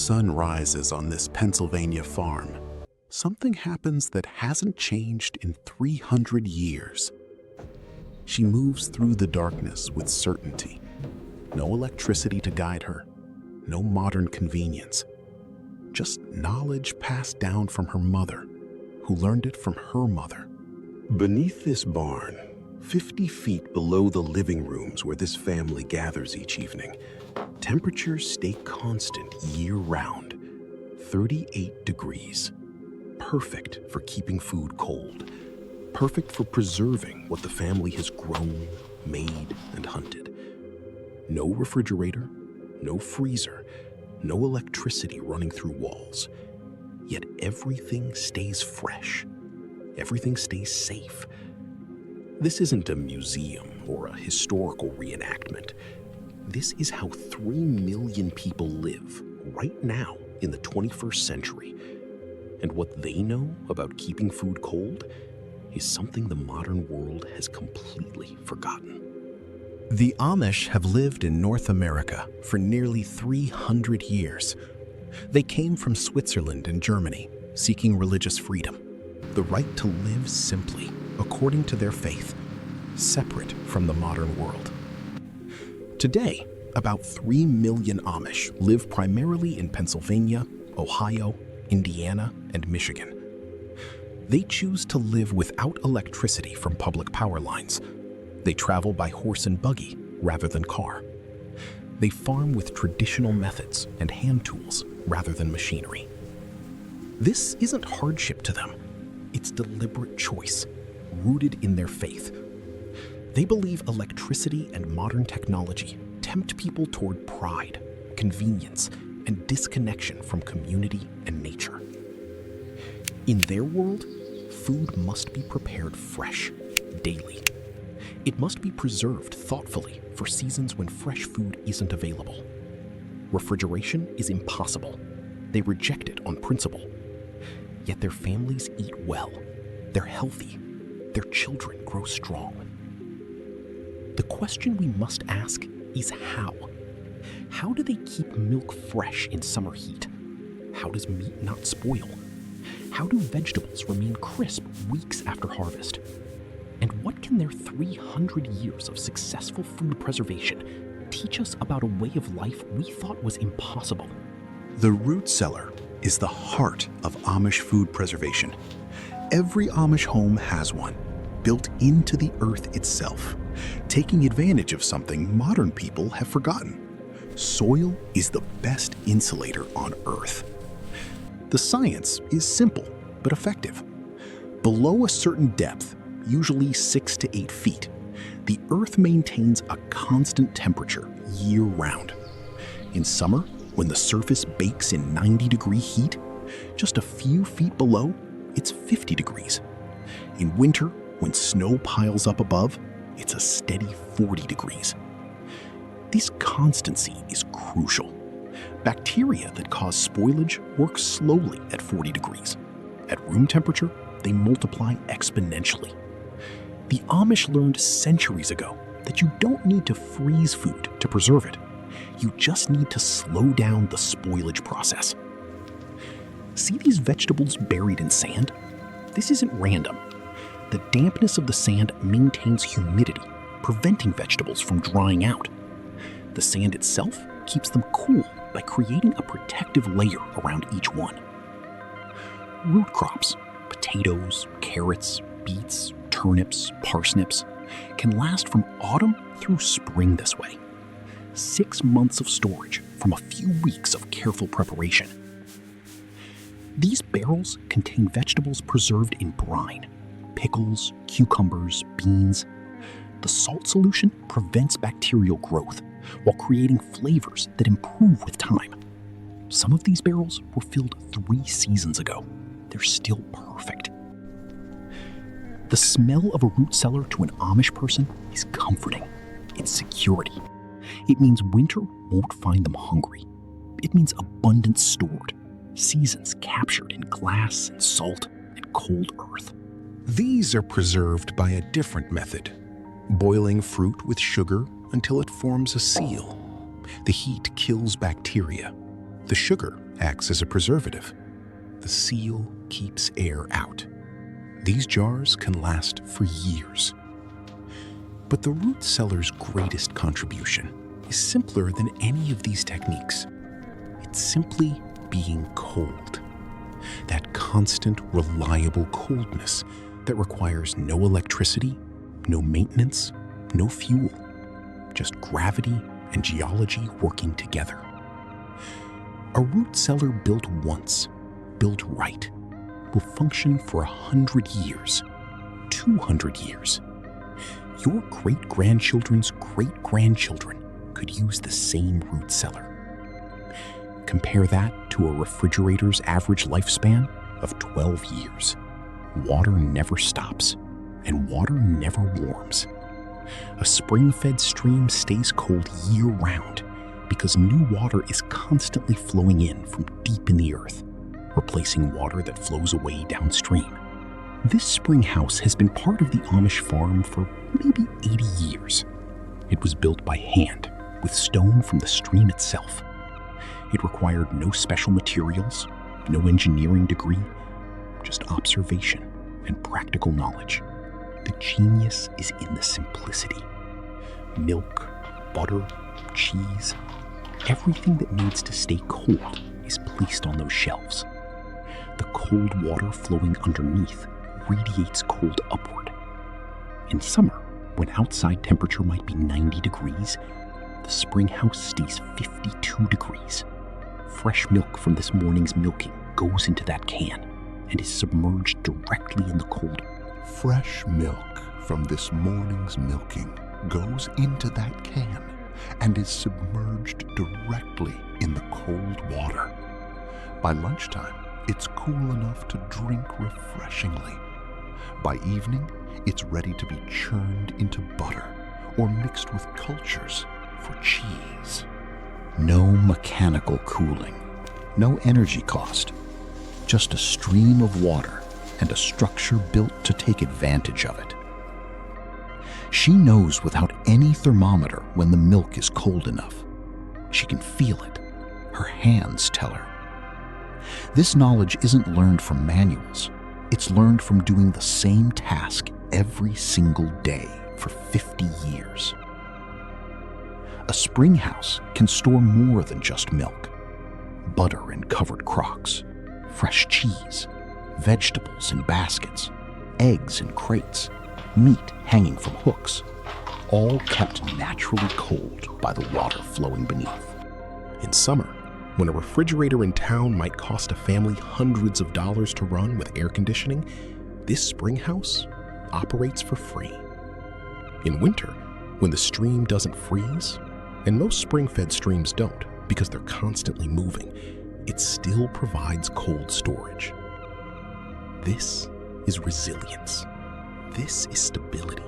sun rises on this Pennsylvania farm, something happens that hasn't changed in 300 years. She moves through the darkness with certainty. No electricity to guide her, no modern convenience. Just knowledge passed down from her mother, who learned it from her mother. Beneath this barn, 50 feet below the living rooms where this family gathers each evening, temperatures stay constant year-round, 38 degrees. Perfect for keeping food cold, perfect for preserving what the family has grown, made, and hunted. No refrigerator, no freezer, no electricity running through walls. Yet everything stays fresh. Everything stays safe. This isn't a museum or a historical reenactment. This is how 3 million people live right now in the 21st century. And what they know about keeping food cold is something the modern world has completely forgotten. The Amish have lived in North America for nearly 300 years. They came from Switzerland and Germany, seeking religious freedom, the right to live simply, according to their faith, separate from the modern world. Today, about 3 million Amish live primarily in Pennsylvania, Ohio, Indiana, and Michigan. They choose to live without electricity from public power lines. They travel by horse and buggy rather than car. They farm with traditional methods and hand tools rather than machinery. This isn't hardship to them. It's deliberate choice, rooted in their faith. They believe electricity and modern technology tempt people toward pride, convenience, and disconnection from community and nature. In their world, food must be prepared fresh, daily. It must be preserved thoughtfully for seasons when fresh food isn't available. Refrigeration is impossible. They reject it on principle. Yet their families eat well. They're healthy. Their children grow strong. The question we must ask is how? How do they keep milk fresh in summer heat? How does meat not spoil? How do vegetables remain crisp weeks after harvest? And what can their 300 years of successful food preservation teach us about a way of life we thought was impossible? The root cellar is the heart of Amish food preservation. Every Amish home has one, built into the earth itself, taking advantage of something modern people have forgotten. Soil is the best insulator on Earth. The science is simple but effective. Below a certain depth, usually 6 to 8 feet, the Earth maintains a constant temperature year-round. In summer, when the surface bakes in 90-degree heat, just a few feet below, it's 50 degrees. In winter, when snow piles up above, it's a steady 40 degrees. This constancy is crucial. Bacteria that cause spoilage work slowly at 40 degrees. At room temperature, they multiply exponentially. The Amish learned centuries ago that you don't need to freeze food to preserve it. You just need to slow down the spoilage process. See these vegetables buried in sand? This isn't random. The dampness of the sand maintains humidity, preventing vegetables from drying out. The sand itself keeps them cool by creating a protective layer around each one. Root crops, potatoes, carrots, beets, turnips, parsnips, can last from autumn through spring this way. 6 months of storage from a few weeks of careful preparation. These barrels contain vegetables preserved in brine, pickles, cucumbers, beans. The salt solution prevents bacterial growth while creating flavors that improve with time. Some of these barrels were filled 3 seasons ago. They're still perfect. The smell of a root cellar to an Amish person is comforting. It's security. It means winter won't find them hungry. It means abundance stored, seasons captured in glass and salt and cold earth. These are preserved by a different method, boiling fruit with sugar until it forms a seal. The heat kills bacteria. The sugar acts as a preservative. The seal keeps air out. These jars can last for years. But the root cellar's greatest contribution is simpler than any of these techniques. It's simply being cold. That constant, reliable coldness that requires no electricity, no maintenance, no fuel, just gravity and geology working together. A root cellar built once, built right, will function for 100 years, 200 years. Your great-grandchildren's great-grandchildren could use the same root cellar. Compare that to a refrigerator's average lifespan of 12 years. Water never stops, and water never warms. A spring-fed stream stays cold year-round because new water is constantly flowing in from deep in the earth, replacing water that flows away downstream. This spring house has been part of the Amish farm for maybe 80 years. It was built by hand, with stone from the stream itself. It required no special materials, no engineering degree, just observation and practical knowledge. The genius is in the simplicity. Milk, butter, cheese, everything that needs to stay cold is placed on those shelves. The cold water flowing underneath radiates cold upward. In summer, when outside temperature might be 90 degrees, the spring house stays 52 degrees. Fresh milk from this morning's milking goes into that can and is submerged directly in the cold. Fresh milk from this morning's milking goes into that can and is submerged directly in the cold water. By lunchtime, it's cool enough to drink refreshingly. By evening, it's ready to be churned into butter or mixed with cultures for cheese. No mechanical cooling, no energy cost, just a stream of water and a structure built to take advantage of it. She knows without any thermometer when the milk is cold enough. She can feel it. Her hands tell her. This knowledge isn't learned from manuals. It's learned from doing the same task every single day for 50 years. A spring house can store more than just milk. Butter in covered crocks, fresh cheese, vegetables in baskets, eggs in crates, meat hanging from hooks, all kept naturally cold by the water flowing beneath. In summer, when a refrigerator in town might cost a family hundreds of dollars to run with air conditioning, this spring house operates for free. In winter, when the stream doesn't freeze, and most spring-fed streams don't because they're constantly moving, it still provides cold storage. This is resilience. This is stability,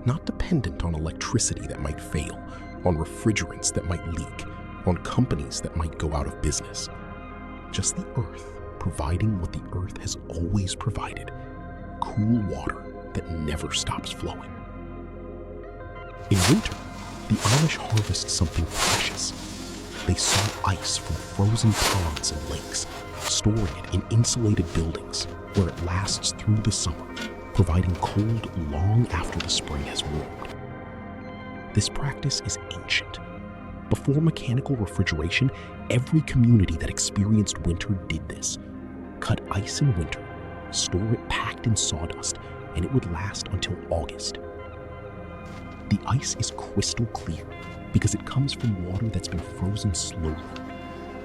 not dependent on electricity that might fail, on refrigerants that might leak, on companies that might go out of business. Just the earth providing what the earth has always provided, cool water that never stops flowing. In winter, the Amish harvest something precious. They sow ice from frozen ponds and lakes, storing it in insulated buildings where it lasts through the summer, providing cold long after the spring has warmed. This practice is ancient. Before mechanical refrigeration, every community that experienced winter did this. Cut ice in winter, store it packed in sawdust, and it would last until August. The ice is crystal clear because it comes from water that's been frozen slowly.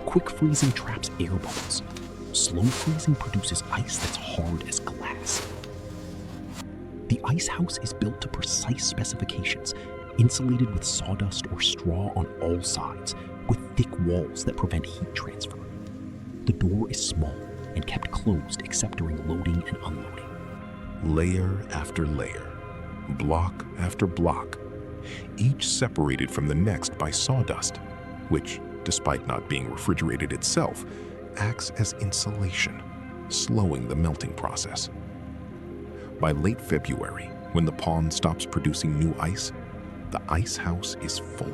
Quick freezing traps air bubbles. Slow freezing produces ice that's hard as glass. The ice house is built to precise specifications, insulated with sawdust or straw on all sides, with thick walls that prevent heat transfer. The door is small and kept closed except during loading and unloading. Layer after layer, block after block, each separated from the next by sawdust, which, despite not being refrigerated itself, acts as insulation, slowing the melting process. By late February, when the pond stops producing new ice, the ice house is full.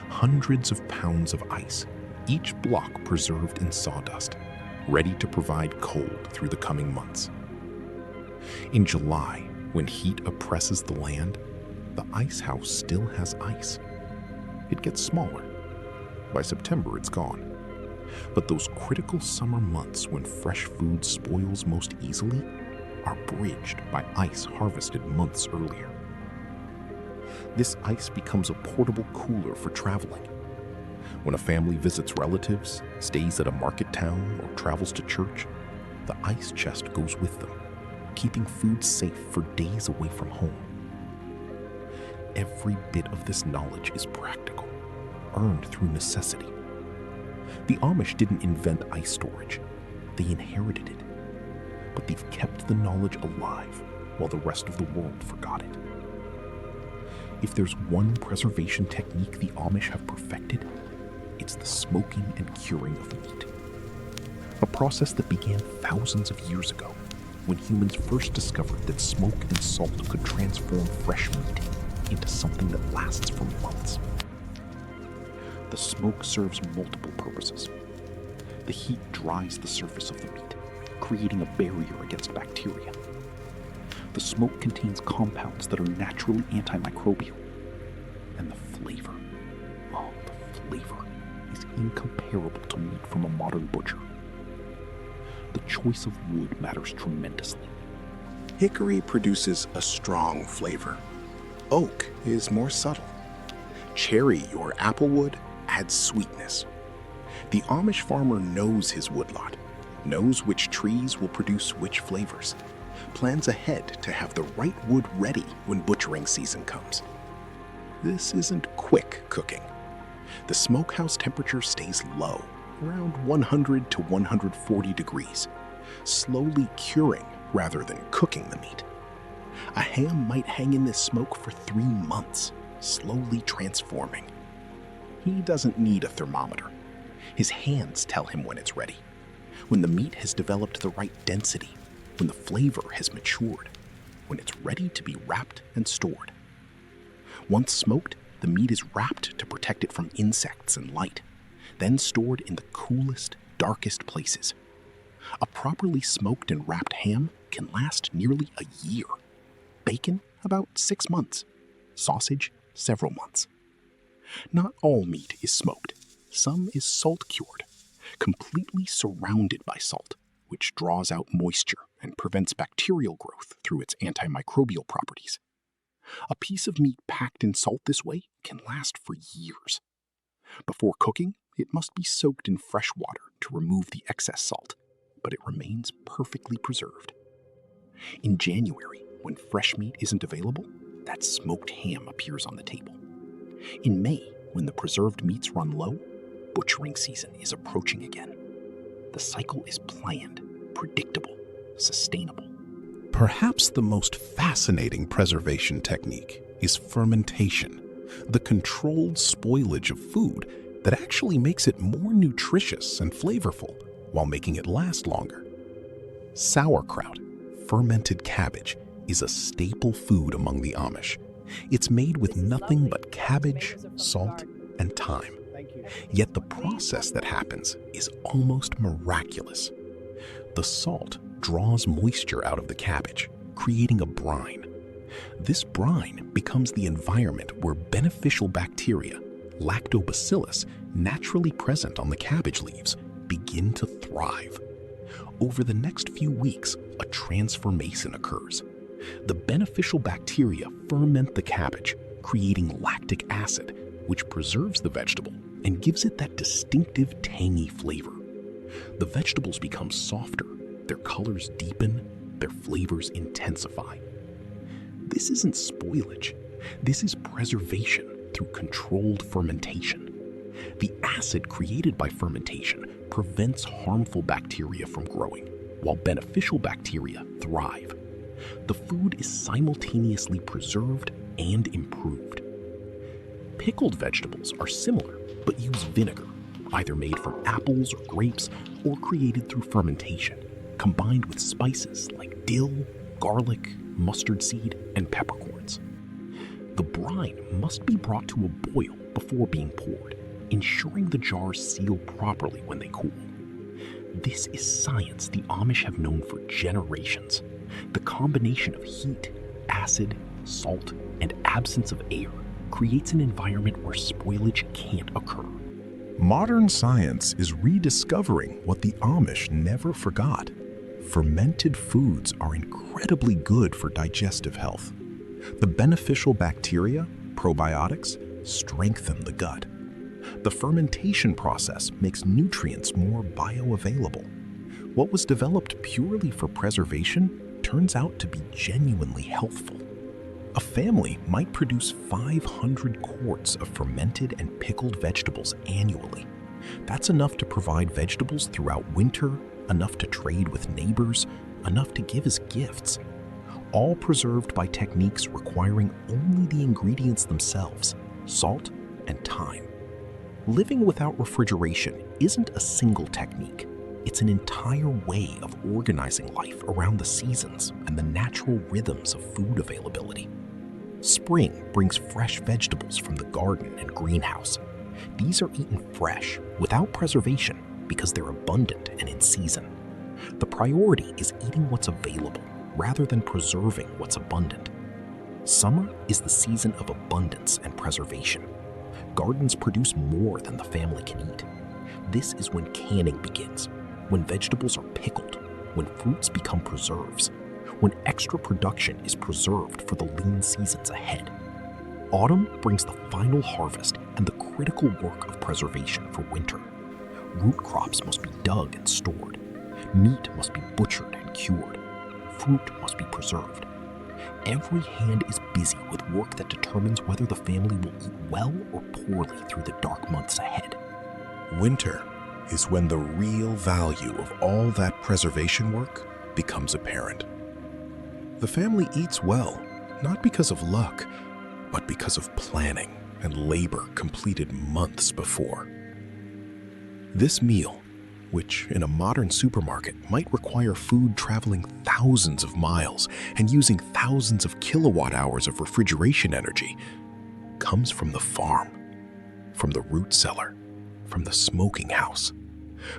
Hundreds of pounds of ice, each block preserved in sawdust, ready to provide cold through the coming months. In July, when heat oppresses the land, the ice house still has ice. It gets smaller. By September, it's gone. But those critical summer months when fresh food spoils most easily are bridged by ice harvested months earlier. This ice becomes a portable cooler for traveling. When a family visits relatives, stays at a market town, or travels to church, the ice chest goes with them, keeping food safe for days away from home. Every bit of this knowledge is practical, earned through necessity. The Amish didn't invent ice storage, they inherited it. But they've kept the knowledge alive while the rest of the world forgot it. If there's one preservation technique the Amish have perfected, it's the smoking and curing of meat. A process that began thousands of years ago, when humans first discovered that smoke and salt could transform fresh meat into something that lasts for months. The smoke serves multiple purposes. The heat dries the surface of the meat, creating a barrier against bacteria. The smoke contains compounds that are naturally antimicrobial. And the flavor, the flavor is incomparable to meat from a modern butcher. The choice of wood matters tremendously. Hickory produces a strong flavor. Oak is more subtle. Cherry or applewood adds sweetness. The Amish farmer knows his woodlot, knows which trees will produce which flavors, plans ahead to have the right wood ready when butchering season comes. This isn't quick cooking. The smokehouse temperature stays low, around 100 to 140 degrees, slowly curing rather than cooking the meat. A ham might hang in this smoke for 3 months, slowly transforming. He doesn't need a thermometer. His hands tell him when it's ready, when the meat has developed the right density, when the flavor has matured, when it's ready to be wrapped and stored. Once smoked, the meat is wrapped to protect it from insects and light, then stored in the coolest, darkest places. A properly smoked and wrapped ham can last nearly a year. Bacon, about 6 months. Sausage, several months. Not all meat is smoked. Some is salt-cured, completely surrounded by salt, which draws out moisture and prevents bacterial growth through its antimicrobial properties. A piece of meat packed in salt this way can last for years. Before cooking, it must be soaked in fresh water to remove the excess salt, but it remains perfectly preserved. In January, when fresh meat isn't available, that smoked ham appears on the table. In May, when the preserved meats run low, butchering season is approaching again. The cycle is planned, predictable, sustainable. Perhaps the most fascinating preservation technique is fermentation, the controlled spoilage of food that actually makes it more nutritious and flavorful while making it last longer. Sauerkraut, fermented cabbage, is a staple food among the Amish. It's made with nothing but cabbage, salt, and thyme. Yet the process that happens is almost miraculous. The salt draws moisture out of the cabbage, creating a brine. This brine becomes the environment where beneficial bacteria, lactobacillus, naturally present on the cabbage leaves, begin to thrive. Over the next few weeks, a transformation occurs. The beneficial bacteria ferment the cabbage, creating lactic acid, which preserves the vegetable and gives it that distinctive tangy flavor. The vegetables become softer, their colors deepen, their flavors intensify. This isn't spoilage. This is preservation through controlled fermentation. The acid created by fermentation prevents harmful bacteria from growing, while beneficial bacteria thrive. The food is simultaneously preserved and improved. Pickled vegetables are similar, but use vinegar, either made from apples or grapes or created through fermentation, combined with spices like dill, garlic, mustard seed, and peppercorns. The brine must be brought to a boil before being poured, ensuring the jars seal properly when they cool. This is science the Amish have known for generations. The combination of heat, acid, salt, and absence of air creates an environment where spoilage can't occur. Modern science is rediscovering what the Amish never forgot. Fermented foods are incredibly good for digestive health. The beneficial bacteria, probiotics, strengthen the gut. The fermentation process makes nutrients more bioavailable. What was developed purely for preservation turns out to be genuinely healthful. A family might produce 500 quarts of fermented and pickled vegetables annually. That's enough to provide vegetables throughout winter, enough to trade with neighbors, enough to give as gifts. All preserved by techniques requiring only the ingredients themselves, salt and time. Living without refrigeration isn't a single technique. It's an entire way of organizing life around the seasons and the natural rhythms of food availability. Spring brings fresh vegetables from the garden and greenhouse. These are eaten fresh, without preservation, because they're abundant and in season. The priority is eating what's available rather than preserving what's abundant. Summer is the season of abundance and preservation. Gardens produce more than the family can eat. This is when canning begins, when vegetables are pickled, when fruits become preserves, when extra production is preserved for the lean seasons ahead. Autumn brings the final harvest and the critical work of preservation for winter. Root crops must be dug and stored. Meat must be butchered and cured. Fruit must be preserved. Every hand is busy with work that determines whether the family will eat well or poorly through the dark months ahead. Winter is when the real value of all that preservation work becomes apparent. The family eats well, not because of luck, but because of planning and labor completed months before. This meal, which in a modern supermarket might require food traveling thousands of miles and using thousands of kilowatt hours of refrigeration energy, comes from the farm, from the root cellar, from the smoking house,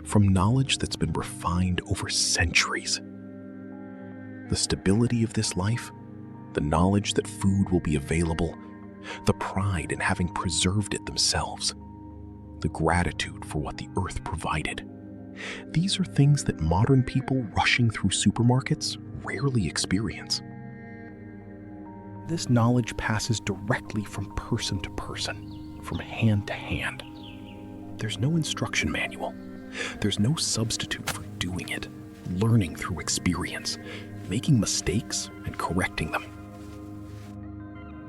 from knowledge that's been refined over centuries. The stability of this life, the knowledge that food will be available, the pride in having preserved it themselves, the gratitude for what the earth provided. These are things that modern people rushing through supermarkets rarely experience. This knowledge passes directly from person to person, from hand to hand. There's no instruction manual. There's no substitute for doing it, learning through experience, making mistakes and correcting them.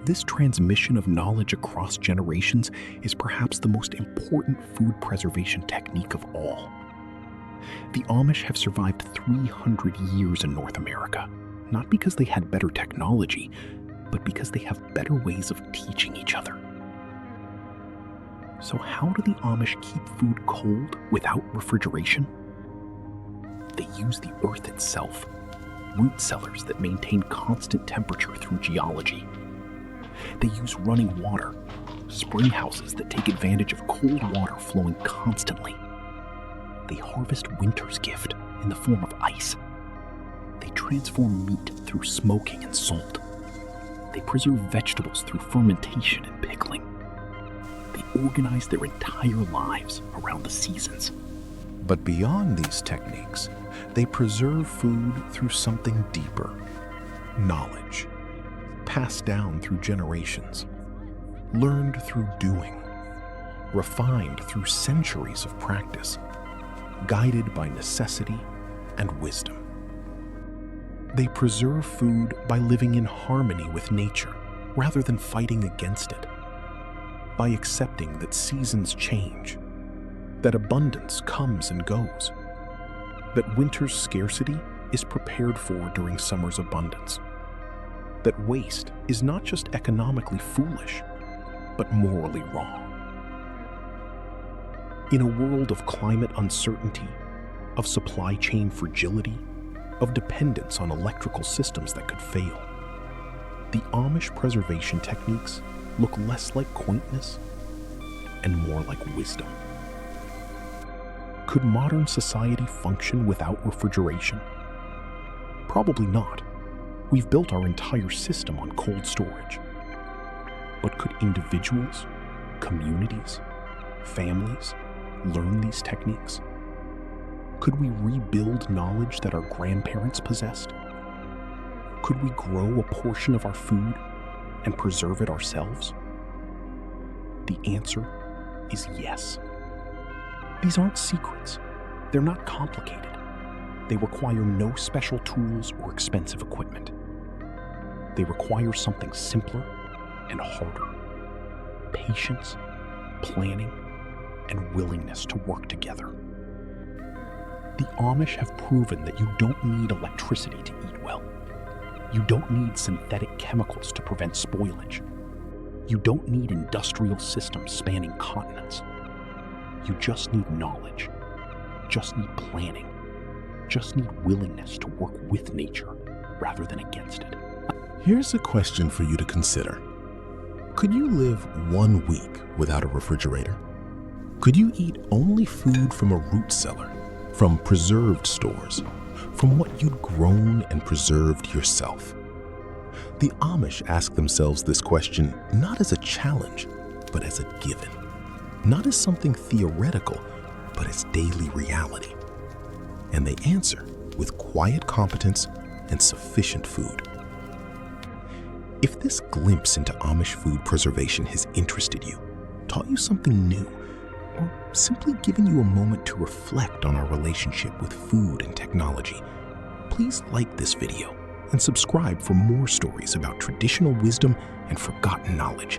This transmission of knowledge across generations is perhaps the most important food preservation technique of all. The Amish have survived 300 years in North America, not because they had better technology, but because they have better ways of teaching each other. So how do the Amish keep food cold without refrigeration? They use the earth itself, root cellars that maintain constant temperature through geology. They use running water, spring houses that take advantage of cold water flowing constantly. They harvest winter's gift in the form of ice. They transform meat through smoking and salt. They preserve vegetables through fermentation and pickling. They organize their entire lives around the seasons. But beyond these techniques, they preserve food through something deeper: knowledge, passed down through generations, learned through doing, refined through centuries of practice, guided by necessity and wisdom. They preserve food by living in harmony with nature rather than fighting against it, by accepting that seasons change, that abundance comes and goes, that winter's scarcity is prepared for during summer's abundance, that waste is not just economically foolish, but morally wrong. In a world of climate uncertainty, of supply chain fragility, of dependence on electrical systems that could fail, the Amish preservation techniques look less like quaintness and more like wisdom. Could modern society function without refrigeration? Probably not. We've built our entire system on cold storage. But could individuals, communities, families learn these techniques? Could we rebuild knowledge that our grandparents possessed? Could we grow a portion of our food and preserve it ourselves? The answer is yes. These aren't secrets. They're not complicated. They require no special tools or expensive equipment. They require something simpler and harder: patience, planning, and willingness to work together. The Amish have proven that you don't need electricity to eat well. You don't need synthetic chemicals to prevent spoilage. You don't need industrial systems spanning continents. You just need knowledge, just need planning, just need willingness to work with nature rather than against it. Here's a question for you to consider. Could you live 1 week without a refrigerator? Could you eat only food from a root cellar, from preserved stores, from what you'd grown and preserved yourself? The Amish ask themselves this question not as a challenge, but as a given. Not as something theoretical, but as daily reality. And they answer with quiet competence and sufficient food. If this glimpse into Amish food preservation has interested you, taught you something new, or simply given you a moment to reflect on our relationship with food and technology, please like this video and subscribe for more stories about traditional wisdom and forgotten knowledge.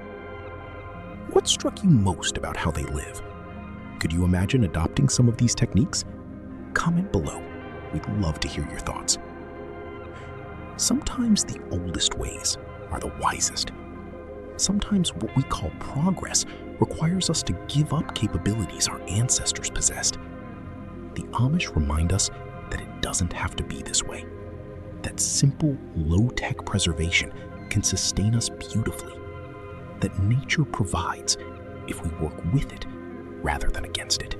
What struck you most about how they live? Could you imagine adopting some of these techniques? Comment below. We'd love to hear your thoughts. Sometimes the oldest ways are the wisest. Sometimes what we call progress requires us to give up capabilities our ancestors possessed. The Amish remind us that it doesn't have to be this way. That simple, low-tech preservation can sustain us beautifully. That nature provides if we work with it rather than against it.